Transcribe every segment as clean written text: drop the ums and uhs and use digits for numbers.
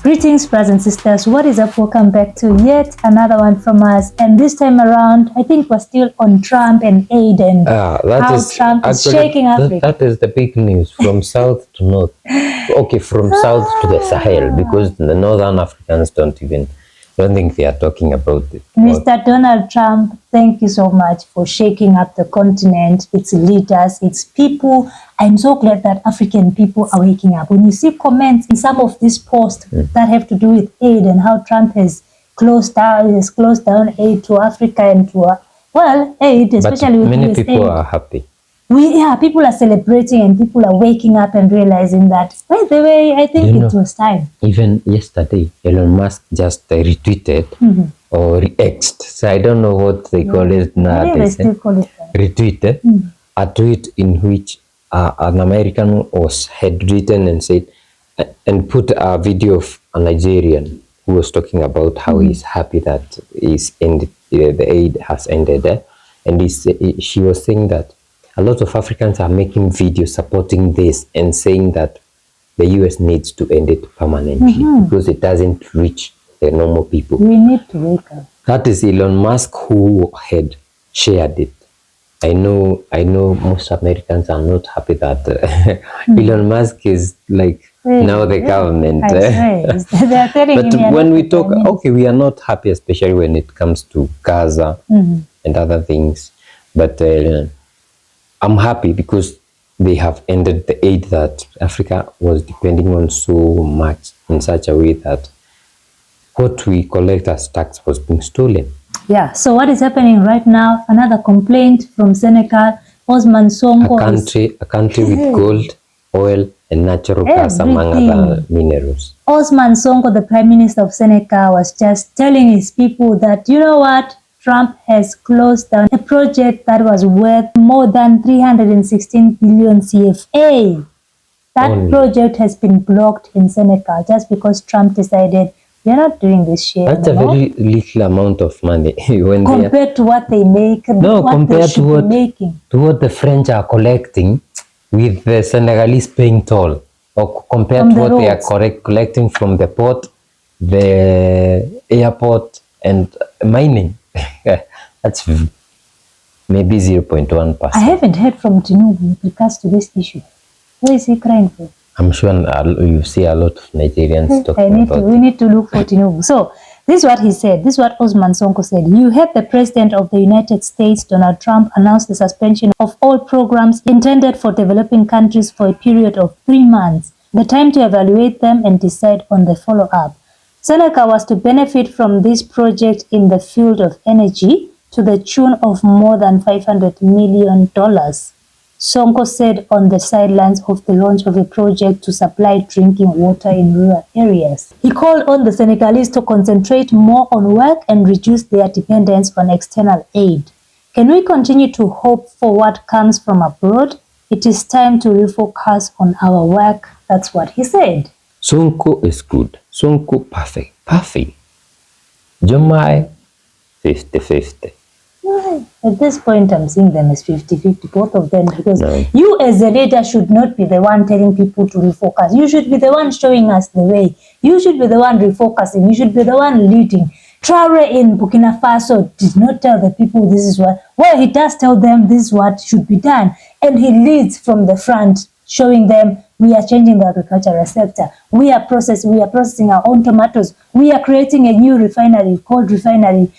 Greetings, brothers and sisters. What is up? Welcome back to yet another one from us. And this time around, I think we're still on Trump and aid and how Trump is shaking Africa. That is the big news from south to north. Okay, from south to the Sahel, because the northern Africans don't think they are talking about it. Mr. Donald Trump, thank you so much for shaking up the continent, its leaders, its people. I'm so glad that African people are waking up. When you see comments in some of these posts that have to do with aid and how Trump has closed down aid to Africa and to aid, especially with many people are happy. People are celebrating and people are waking up and realizing that, by the way, I think it was time. Even yesterday, Elon Musk just retweeted or re-X'd. So I don't know what they call it nowadays. They still call it that. Retweeted a tweet in which an American had written and said, and put a video of a Nigerian who was talking about how he's happy that the aid has ended. And she was saying that a lot of Africans are making videos supporting this and saying that the US needs to end it permanently because it doesn't reach the normal people. We need to wake up. That is Elon Musk who had shared it. I know most Americans are not happy that Elon Musk is now the government. But when we talk, okay, we are not happy, especially when it comes to Gaza and other things. But I'm happy because they have ended the aid that Africa was depending on so much in such a way that what we collect as tax was being stolen. Yeah, so what is happening right now? Another complaint from Senegal. Ousmane Sonko, a country with gold, oil, and natural gas, among other minerals. Ousmane Sonko, the Prime Minister of Senegal, was just telling his people that, you know what? Trump has closed down a project that was worth more than 316 billion CFA. That project has been blocked in Senegal just because Trump decided they're not doing this shit. That's a very little amount of money when compared to what they make. Compared to what the French are collecting with the Senegalese paying toll, or compared to what they are collecting from the port, the airport, and mining. That's maybe 0.1%. I haven't heard from Tinubu with regards to this issue. What is he crying for? I'm sure you see a lot of Nigerians talking about it. We need to look for Tinubu. So this is what he said. This is what Ousmane Sonko said. You heard the President of the United States, Donald Trump, announce the suspension of all programs intended for developing countries for a period of 3 months. The time to evaluate them and decide on the follow-up. Senegal was to benefit from this project in the field of energy to the tune of more than $500 million. Sonko said on the sidelines of the launch of a project to supply drinking water in rural areas. He called on the Senegalese to concentrate more on work and reduce their dependence on external aid. Can we continue to hope for what comes from abroad? It is time to refocus on our work. That's what he said. Sonko is good. Sonko perfect. Jomai 50-50. At this point, I'm seeing them as 50-50, both of them, because you as a leader should not be the one telling people to refocus. You should be the one showing us the way. You should be the one refocusing. You should be the one leading. Traore in Burkina Faso did not tell the people this is what, he does tell them this is what should be done. And he leads from the front, showing them we are changing the agricultural sector. We are processing our own tomatoes. We are creating a new refinery called refinery,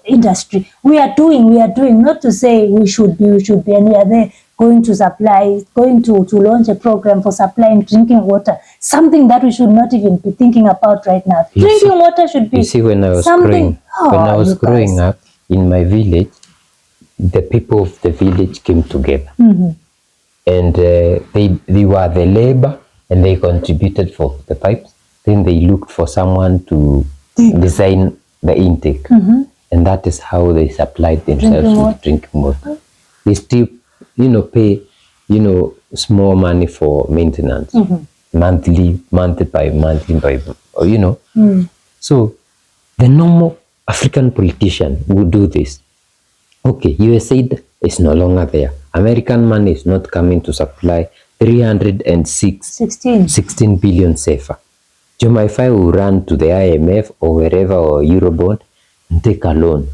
industry. We are doing, not to say we should be, and we are there going to launch a program for supplying drinking water, something that we should not even be thinking about right now. Drinking water should be when I was growing up in my village, the people of the village came together. And they were the labor and they contributed for the pipes. Then they looked for someone to design the intake. And that is how they supplied themselves with drinking water. They still, pay, small money for maintenance. Monthly by monthly. So the normal African politician would do this. Okay, USAID is no longer there. American money is not coming to supply 16 billion safer. Jomaifi will run to the IMF or wherever or Eurobond and take a loan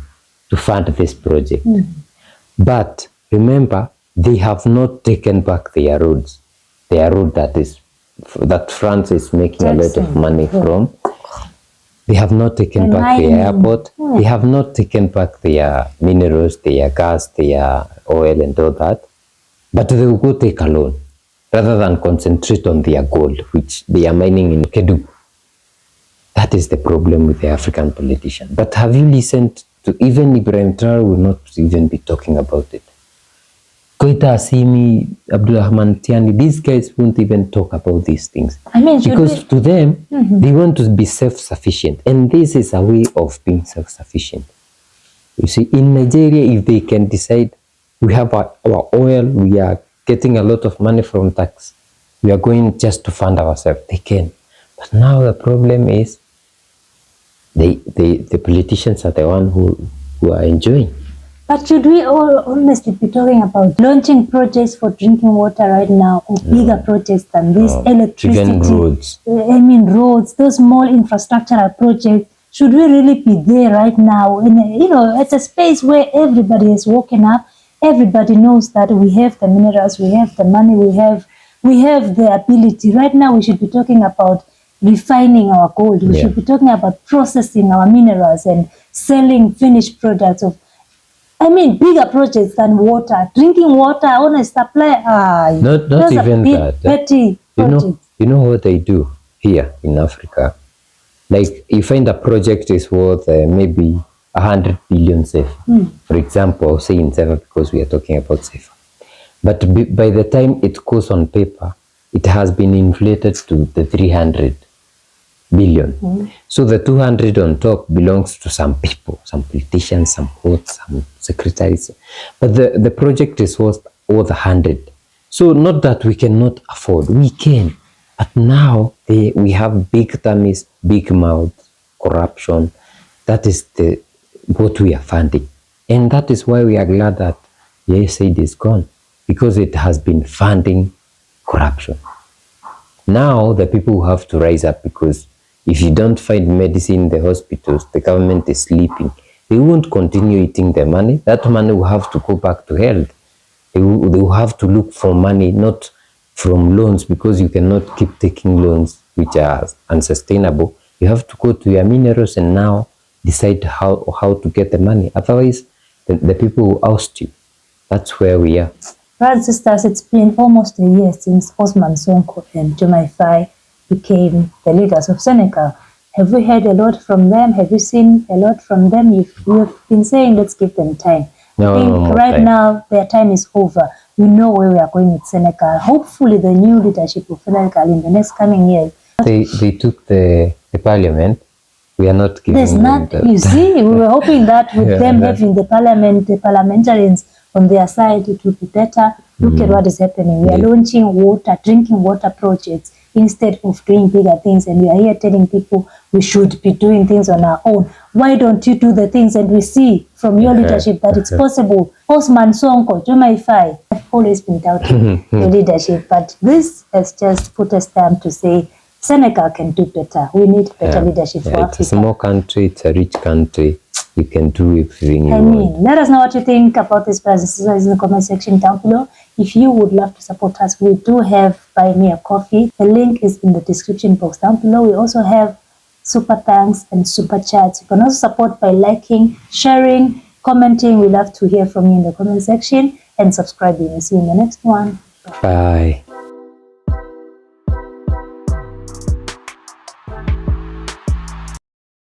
to fund this project. But remember, they have not taken back their roads. Their road that France is making a lot of money from. They have not taken back their airport. They have not taken back their minerals, their gas, their oil and all that. But they will go take a loan rather than concentrate on their gold, which they are mining in Kedu. That is the problem with the African politician. But have you listened to even Ibrahim Traore will not even be talking about it. Koita Asimi, Abdulrahman Tiani, these guys won't even talk about these things. I mean, because to them, they want to be self-sufficient. And this is a way of being self-sufficient. You see, in Nigeria, if they can decide, we have our oil, we are getting a lot of money from tax, we are going just to fund ourselves, they can. But now the problem is, the politicians are the ones who are enjoying. But should we all honestly be talking about launching projects for drinking water right now, or bigger projects than this? Electricity, even roads. I mean roads, those small infrastructural projects. Should we really be there right now? It's a space where everybody is woken up. Everybody knows that we have the minerals, we have the money, we have the ability. Right now, we should be talking about refining our gold. We should be talking about processing our minerals and selling finished products of, bigger projects than water. Drinking water on a supply. Not even that. Petty projects. You know what they do here in Africa? Like, you find a project is worth maybe 100 billion CFA. For example, say in CFA because we are talking about CFA. But by the time it goes on paper, it has been inflated to the 300 billion. So the 200 on top belongs to some people, some politicians, some courts, some secretaries. But the project is worth 100. So not that we cannot afford, we can. But now we have big tummies, big mouths, corruption. That is what we are funding. And that is why we are glad that USAID is gone, because it has been funding corruption. Now the people have to rise up, because if you don't find medicine in the hospitals, the government is sleeping. They won't continue eating the money. That money will have to go back to health. They will have to look for money, not from loans, because you cannot keep taking loans which are unsustainable. You have to go to your minerals and now decide how to get the money. Otherwise, the people will oust you. That's where we are. Brothers and sisters, it's been almost a year since Ousmane Sonko and Jomaifi became the leaders of Senegal. Have we heard a lot from them? Have you seen a lot from them? You've been saying, let's give them time. I think right now, their time is over. We know where we are going with Senegal. Hopefully, the new leadership of Senegal in the next coming years. They took the parliament. We are not giving them that. You see, we were hoping that with them having the parliamentarians on their side, it would be better. Look at what is happening. We are launching drinking water projects instead of doing bigger things. And we are here telling people we should be doing things on our own. Why don't you do the things? And we see from your leadership that it's possible. Ousmane Sonko, Jomaifi, I've always been doubting your leadership. But this has just put a stamp to say Senegal can do better. We need better leadership for Africa. It's a small country, it's a rich country. You can do everything you want. Let us know what you think about this, brothers and sisters, in the comment section down below. If you would love to support us, we do have Buy Me a Coffee. The link is in the description box down below. We also have super thanks and super chats. You can also support by liking, sharing, commenting. We love to hear from you in the comment section, and subscribing. We'll see you in the next one. Bye.